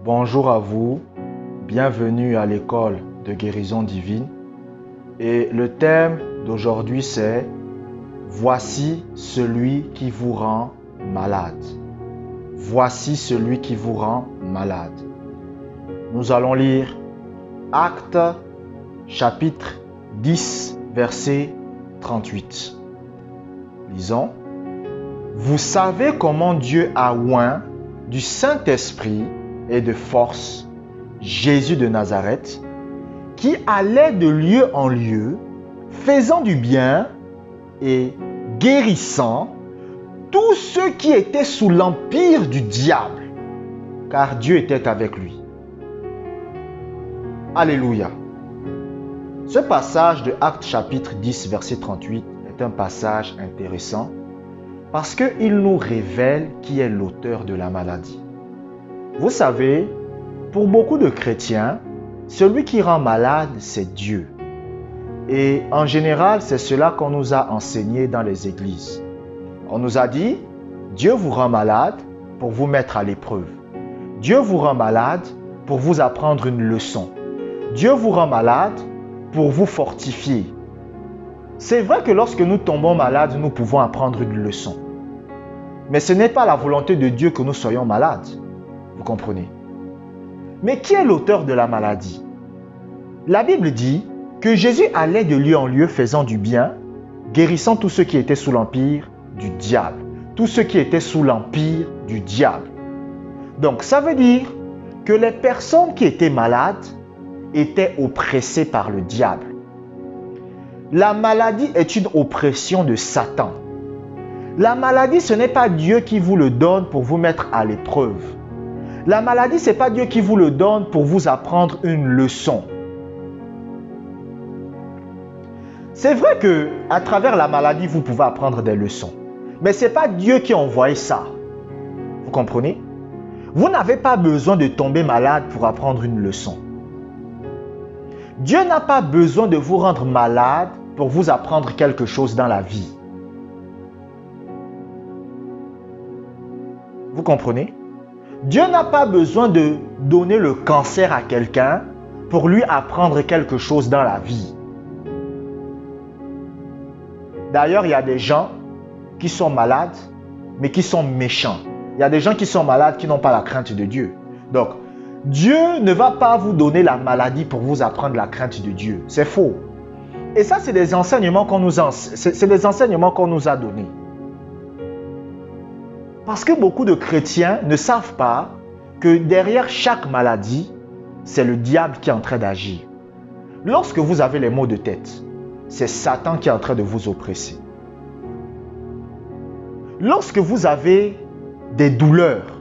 Bonjour à vous, bienvenue à l'école de guérison divine. Et le thème d'aujourd'hui c'est « Voici celui qui vous rend malade ». Voici celui qui vous rend malade. Nous allons lire Actes chapitre 10 verset 38. Lisons. Vous savez comment Dieu a oint du Saint-Esprit et de force Jésus de Nazareth, qui allait de lieu en lieu, faisant du bien et guérissant tous ceux qui étaient sous l'empire du diable, car Dieu était avec lui. Alléluia. Ce passage de Actes chapitre 10 verset 38 est un passage intéressant parce qu'il nous révèle qui est l'auteur de la maladie. Vous savez, pour beaucoup de chrétiens, celui qui rend malade, c'est Dieu. Et en général, c'est cela qu'on nous a enseigné dans les églises. On nous a dit, Dieu vous rend malade pour vous mettre à l'épreuve. Dieu vous rend malade pour vous apprendre une leçon. Dieu vous rend malade pour vous fortifier. C'est vrai que lorsque nous tombons malades, nous pouvons apprendre une leçon. Mais ce n'est pas la volonté de Dieu que nous soyons malades. Vous comprenez? Mais qui est l'auteur de la maladie? La Bible dit que Jésus allait de lieu en lieu faisant du bien, guérissant tous ceux qui étaient sous l'empire du diable. Tous ceux qui étaient sous l'empire du diable. Donc ça veut dire que les personnes qui étaient malades étaient oppressées par le diable. La maladie est une oppression de Satan. La maladie, ce n'est pas Dieu qui vous le donne pour vous mettre à l'épreuve. La maladie, ce n'est pas Dieu qui vous le donne pour vous apprendre une leçon. C'est vrai qu'à travers la maladie, vous pouvez apprendre des leçons. Mais ce n'est pas Dieu qui a envoyé ça. Vous comprenez? Vous n'avez pas besoin de tomber malade pour apprendre une leçon. Dieu n'a pas besoin de vous rendre malade pour vous apprendre quelque chose dans la vie. Vous comprenez? Dieu n'a pas besoin de donner le cancer à quelqu'un pour lui apprendre quelque chose dans la vie. D'ailleurs, il y a des gens qui sont malades, mais qui sont méchants. Il y a des gens qui sont malades qui n'ont pas la crainte de Dieu. Donc, Dieu ne va pas vous donner la maladie pour vous apprendre la crainte de Dieu. C'est faux. Et ça, c'est des enseignements qu'on nous a donnés. Parce que beaucoup de chrétiens ne savent pas que derrière chaque maladie, c'est le diable qui est en train d'agir. Lorsque vous avez les maux de tête, c'est Satan qui est en train de vous oppresser. Lorsque vous avez des douleurs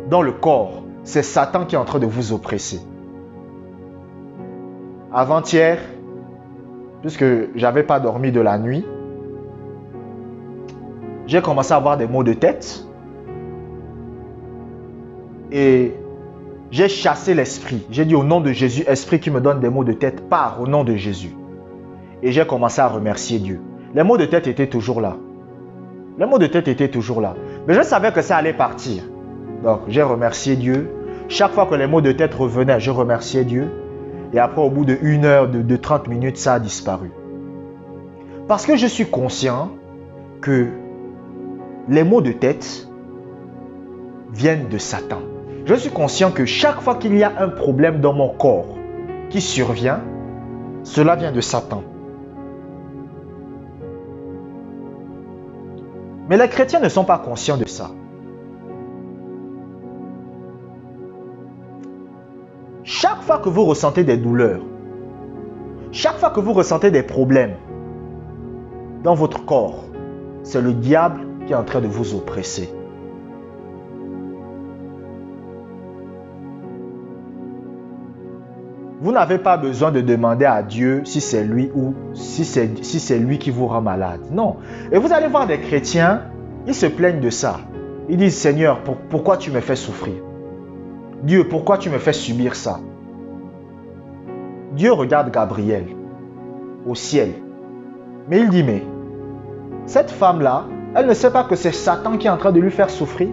dans le corps, c'est Satan qui est en train de vous oppresser. Avant-hier, puisque je n'avais pas dormi de la nuit, j'ai commencé à avoir des maux de tête. Et j'ai chassé l'esprit. J'ai dit au nom de Jésus, esprit qui me donne des maux de tête, pars au nom de Jésus. Et j'ai commencé à remercier Dieu. Les maux de tête étaient toujours là. Les maux de tête étaient toujours là. Mais je savais que ça allait partir. Donc j'ai remercié Dieu. Chaque fois que les maux de tête revenaient, je remerciais Dieu. Et après, au bout de 1 heure, de 30 minutes, ça a disparu. Parce que je suis conscient que les maux de tête viennent de Satan. Je suis conscient que chaque fois qu'il y a un problème dans mon corps qui survient, cela vient de Satan. Mais les chrétiens ne sont pas conscients de ça. Chaque fois que vous ressentez des douleurs, chaque fois que vous ressentez des problèmes dans votre corps, c'est le diable qui est en train de vous oppresser. Vous n'avez pas besoin de demander à Dieu si c'est lui ou si c'est lui qui vous rend malade. Non. Et vous allez voir des chrétiens, ils se plaignent de ça. Ils disent, Seigneur, pourquoi tu me fais souffrir? Dieu, pourquoi tu me fais subir ça? Dieu regarde Gabriel au ciel. Mais il dit, mais cette femme-là, elle ne sait pas que c'est Satan qui est en train de lui faire souffrir.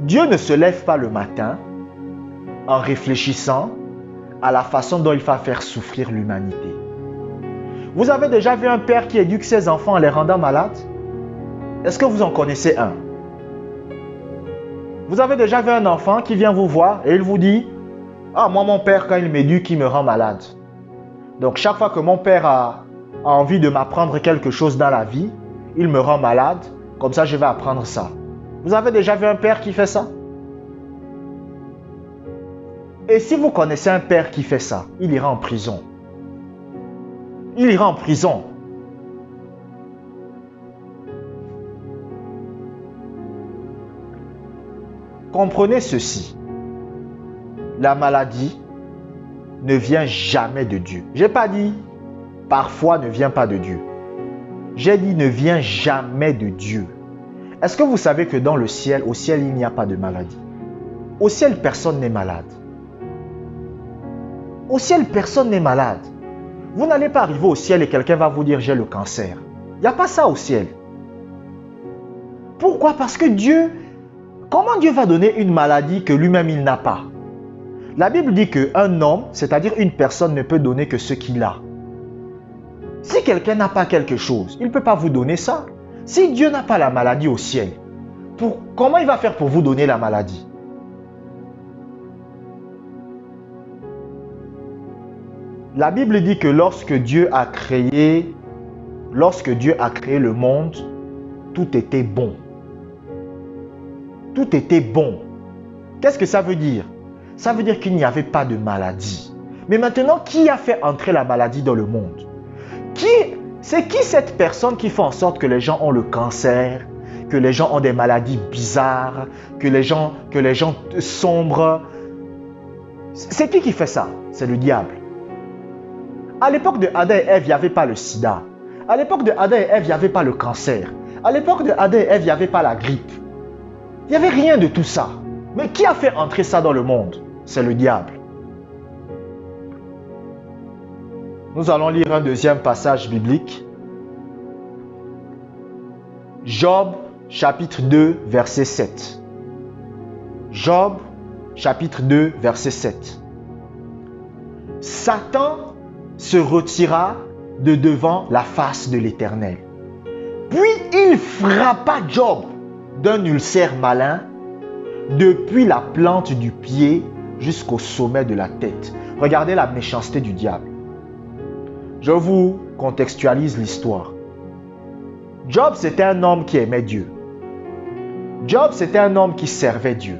Dieu ne se lève pas le matin en réfléchissant à la façon dont il va faire souffrir l'humanité. Vous avez déjà vu un père qui éduque ses enfants en les rendant malades? Est-ce que vous en connaissez un? Vous avez déjà vu un enfant qui vient vous voir et il vous dit: ah, moi mon père, quand il m'éduque, il me rend malade. Donc chaque fois que mon père a envie de m'apprendre quelque chose dans la vie, il me rend malade, comme ça je vais apprendre ça. Vous avez déjà vu un père qui fait ça? Et si vous connaissez un père qui fait ça, il ira en prison. Il ira en prison. Comprenez ceci. La maladie ne vient jamais de Dieu. Je n'ai pas dit parfois ne vient pas de Dieu. J'ai dit ne vient jamais de Dieu. Est-ce que vous savez que dans le ciel, au ciel, il n'y a pas de maladie? Au ciel, personne n'est malade. Au ciel, personne n'est malade. Vous n'allez pas arriver au ciel et quelqu'un va vous dire j'ai le cancer. Il n'y a pas ça au ciel. Pourquoi? Parce que Dieu, comment Dieu va donner une maladie que lui-même il n'a pas? La Bible dit qu'un homme, c'est-à-dire une personne, ne peut donner que ce qu'il a. Si quelqu'un n'a pas quelque chose, il ne peut pas vous donner ça. Si Dieu n'a pas la maladie au ciel, comment il va faire pour vous donner la maladie? La Bible dit que lorsque Dieu a créé le monde, tout était bon. Tout était bon. Qu'est-ce que ça veut dire? Ça veut dire qu'il n'y avait pas de maladie. Mais maintenant, qui a fait entrer la maladie dans le monde? C'est qui cette personne qui fait en sorte que les gens ont le cancer, que les gens ont des maladies bizarres, que les gens sombrent? C'est qui fait ça? C'est le diable. À l'époque de Adam et Ève, il n'y avait pas le sida. À l'époque de Adam et Ève, il n'y avait pas le cancer. À l'époque de Adam et Ève, il n'y avait pas la grippe. Il n'y avait rien de tout ça. Mais qui a fait entrer ça dans le monde? C'est le diable. Nous allons lire un deuxième passage biblique. Job, chapitre 2, verset 7. Job, chapitre 2, verset 7. Satan se retira de devant la face de l'Éternel. Puis il frappa Job d'un ulcère malin depuis la plante du pied jusqu'au sommet de la tête. Regardez la méchanceté du diable. Je vous contextualise l'histoire. Job, c'était un homme qui aimait Dieu. Job, c'était un homme qui servait Dieu.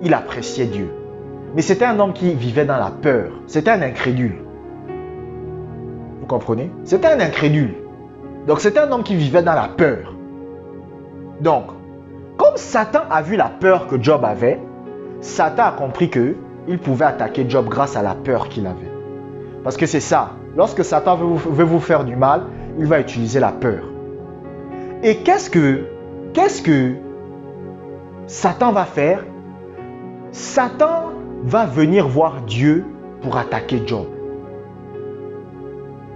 Il appréciait Dieu. Mais c'était un homme qui vivait dans la peur. C'était un incrédule. Vous comprenez? C'était un incrédule. Donc c'était un homme qui vivait dans la peur. Donc, comme Satan a vu la peur que Job avait, Satan a compris qu'il pouvait attaquer Job grâce à la peur qu'il avait. Parce que c'est ça. Lorsque Satan veut vous faire du mal, il va utiliser la peur. Et qu'est-ce que Satan va faire? Satan va venir voir Dieu pour attaquer Job.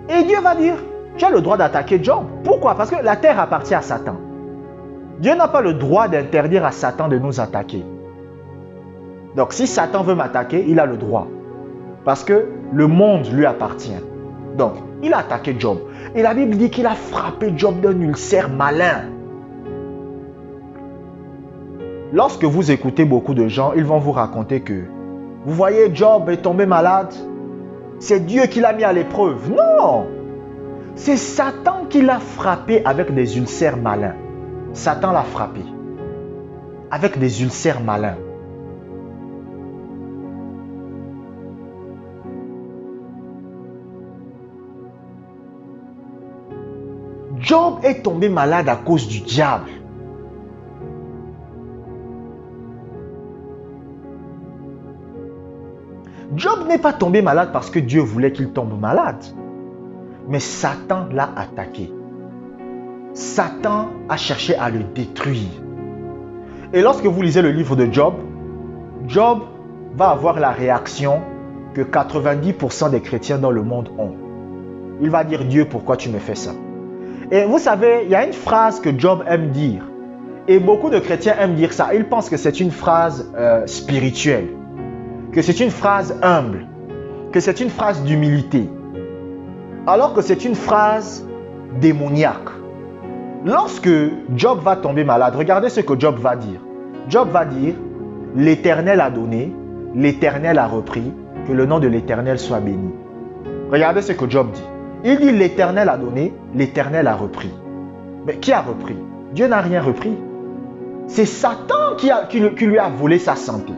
Et Dieu va dire, tu as le droit d'attaquer Job. Pourquoi? Parce que la terre appartient à Satan. Dieu n'a pas le droit d'interdire à Satan de nous attaquer. Donc si Satan veut m'attaquer, il a le droit. Parce que le monde lui appartient. Donc, il a attaqué Job. Et la Bible dit qu'il a frappé Job d'un ulcère malin. Lorsque vous écoutez beaucoup de gens, ils vont vous raconter que vous voyez, Job est tombé malade. C'est Dieu qui l'a mis à l'épreuve. Non! C'est Satan qui l'a frappé avec des ulcères malins. Satan l'a frappé avec des ulcères malins. Job est tombé malade à cause du diable. Job n'est pas tombé malade parce que Dieu voulait qu'il tombe malade. Mais Satan l'a attaqué. Satan a cherché à le détruire. Et lorsque vous lisez le livre de Job, Job va avoir la réaction que 90% des chrétiens dans le monde ont. Il va dire, Dieu, pourquoi tu me fais ça? Et vous savez, il y a une phrase que Job aime dire. Et beaucoup de chrétiens aiment dire ça. Ils pensent que c'est une phrase spirituelle, que c'est une phrase humble, que c'est une phrase d'humilité, alors que c'est une phrase démoniaque. Lorsque Job va tomber malade, regardez ce que Job va dire. Job va dire, l'Éternel a donné, l'Éternel a repris, que le nom de l'Éternel soit béni. Regardez ce que Job dit. Il dit, l'Éternel a donné, l'Éternel a repris. Mais qui a repris? Dieu n'a rien repris. C'est Satan qui lui a volé sa santé.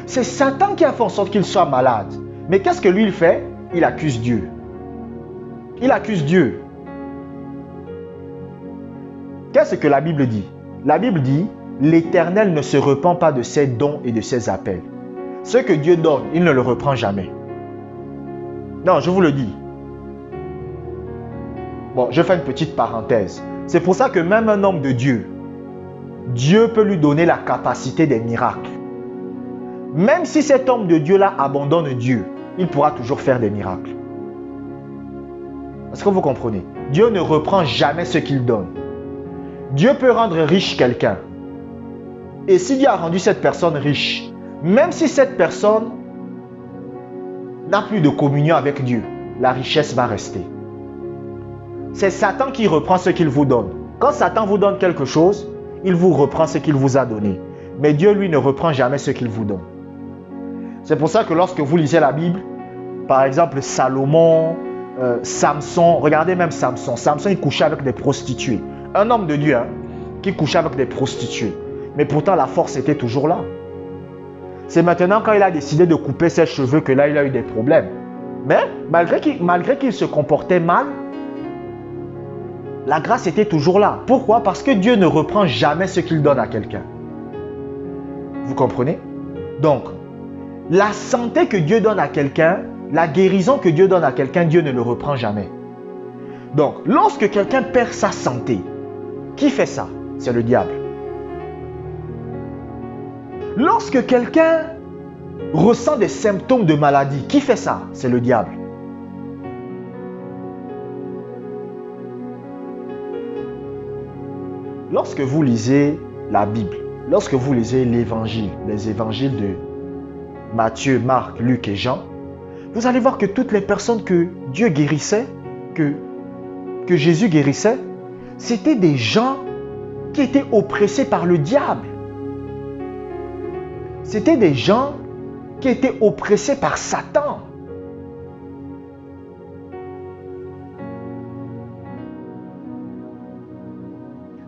C'est Satan qui a fait en sorte qu'il soit malade. Mais qu'est-ce que lui il fait? Il accuse Dieu. Il accuse Dieu. Qu'est-ce que la Bible dit? La Bible dit, l'Éternel ne se repent pas de ses dons et de ses appels. Ce que Dieu donne, il ne le reprend jamais. Non, je vous le dis. Bon, je fais une petite parenthèse. C'est pour ça que même un homme de Dieu, Dieu peut lui donner la capacité des miracles. Même si cet homme de Dieu-là abandonne Dieu, il pourra toujours faire des miracles. Est-ce que vous comprenez? Dieu ne reprend jamais ce qu'il donne. Dieu peut rendre riche quelqu'un. Et si Dieu a rendu cette personne riche, même si cette personne n'a plus de communion avec Dieu, la richesse va rester. C'est Satan qui reprend ce qu'il vous donne. Quand Satan vous donne quelque chose, il vous reprend ce qu'il vous a donné. Mais Dieu, lui, ne reprend jamais ce qu'il vous donne. C'est pour ça que lorsque vous lisez la Bible, par exemple Salomon, Samson, regardez même Samson. Samson, il couchait avec des prostituées. Un homme de Dieu qui couchait avec des prostituées. Mais pourtant, la force était toujours là. C'est maintenant quand il a décidé de couper ses cheveux que là, il a eu des problèmes. Mais malgré qu'il se comportait mal, la grâce était toujours là. Pourquoi? Parce que Dieu ne reprend jamais ce qu'il donne à quelqu'un. Vous comprenez? Donc, la santé que Dieu donne à quelqu'un, la guérison que Dieu donne à quelqu'un, Dieu ne le reprend jamais. Donc, lorsque quelqu'un perd sa santé, qui fait ça? C'est le diable. Lorsque quelqu'un ressent des symptômes de maladie, qui fait ça? C'est le diable. Lorsque vous lisez la Bible, lorsque vous lisez l'évangile, les évangiles de Matthieu, Marc, Luc et Jean, vous allez voir que toutes les personnes que Dieu guérissait, que Jésus guérissait, c'était des gens qui étaient oppressés par le diable. C'était des gens qui étaient oppressés par Satan.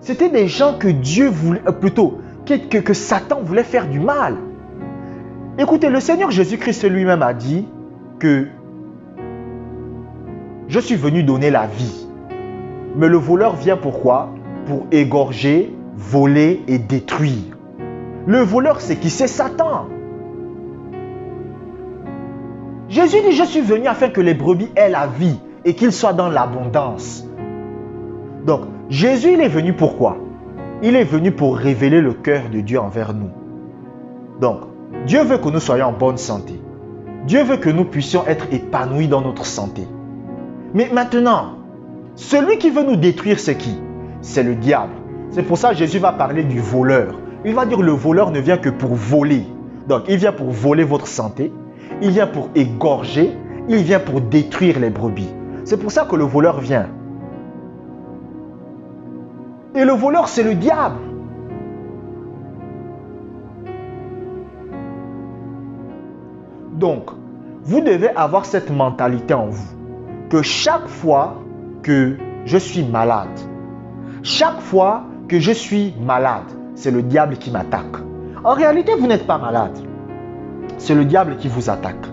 C'était des gens que Dieu voulait, que Satan voulait faire du mal. Écoutez, le Seigneur Jésus-Christ lui-même a dit que je suis venu donner la vie. Mais le voleur vient pourquoi? Pour égorger, voler et détruire. Le voleur, c'est qui? C'est Satan. Jésus dit, je suis venu afin que les brebis aient la vie et qu'ils soient dans l'abondance. Donc, Jésus, il est venu pourquoi? Il est venu pour révéler le cœur de Dieu envers nous. Donc, Dieu veut que nous soyons en bonne santé. Dieu veut que nous puissions être épanouis dans notre santé. Mais maintenant, celui qui veut nous détruire, c'est qui? C'est le diable. C'est pour ça que Jésus va parler du voleur. Il va dire le voleur ne vient que pour voler. Donc, il vient pour voler votre santé. Il vient pour égorger. Il vient pour détruire les brebis. C'est pour ça que le voleur vient. Et le voleur, c'est le diable. Donc, vous devez avoir cette mentalité en vous. Que chaque fois que je suis malade, chaque fois que je suis malade, c'est le diable qui m'attaque. En réalité, vous n'êtes pas malade. C'est le diable qui vous attaque.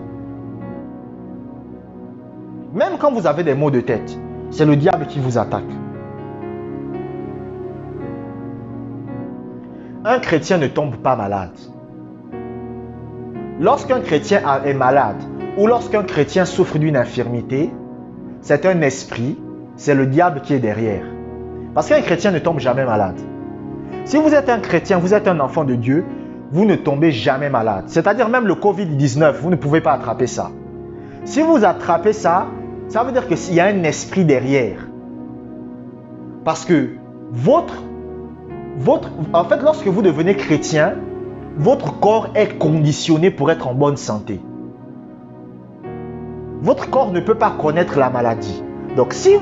Même quand vous avez des maux de tête, c'est le diable qui vous attaque. Un chrétien ne tombe pas malade. Lorsqu'un chrétien est malade ou lorsqu'un chrétien souffre d'une infirmité, c'est un esprit, c'est le diable qui est derrière. Parce qu'un chrétien ne tombe jamais malade. Si vous êtes un chrétien, vous êtes un enfant de Dieu, vous ne tombez jamais malade. C'est-à-dire même le Covid-19, vous ne pouvez pas attraper ça. Si vous attrapez ça, ça veut dire qu'il y a un esprit derrière. Parce que votre En fait, lorsque vous devenez chrétien, votre corps est conditionné pour être en bonne santé. Votre corps ne peut pas connaître la maladie. Donc, si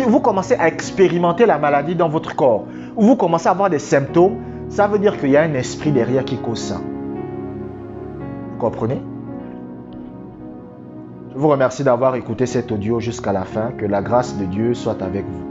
vous commencez à expérimenter la maladie dans votre corps, ou vous commencez à avoir des symptômes, ça veut dire qu'il y a un esprit derrière qui cause ça. Vous comprenez? Je vous remercie d'avoir écouté cet audio jusqu'à la fin. Que la grâce de Dieu soit avec vous.